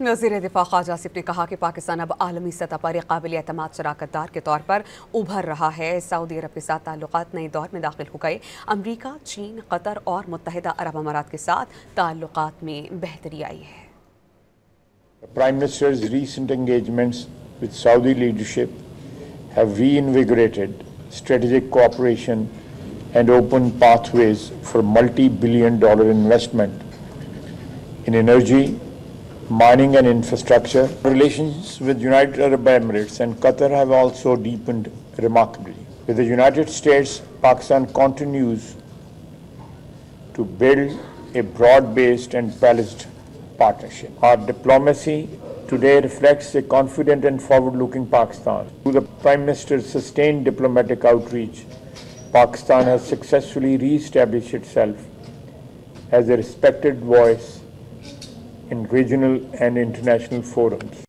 वज़ीर दिफा ख्वाजा आसिफ ने कहा कि पाकिस्तान अब आलमी सतह पर एक काबिल एतमाद शराकतदार के तौर पर उभर रहा है। सऊदी अरब के साथ ताल्लुकात नए दौर में दाखिल हो गए। अमरीका, चीन, कतर और मुत्तहिदा अरब अमारात के साथ ताल्लुकात में बेहतरी आई है। Prime Minister's recent engagements with Saudi leadership have reinvigorated strategic cooperation and opened pathways for multi-billion-dollar investment in energy, mining and infrastructure. Relations with United Arab Emirates and Qatar have also deepened remarkably. With the United States, Pakistan continues to build a broad-based and balanced partnership. Our diplomacy today reflects a confident and forward-looking Pakistan. Through the Prime Minister's sustained diplomatic outreach, Pakistan has successfully re-established itself as a respected voice in regional and international forums.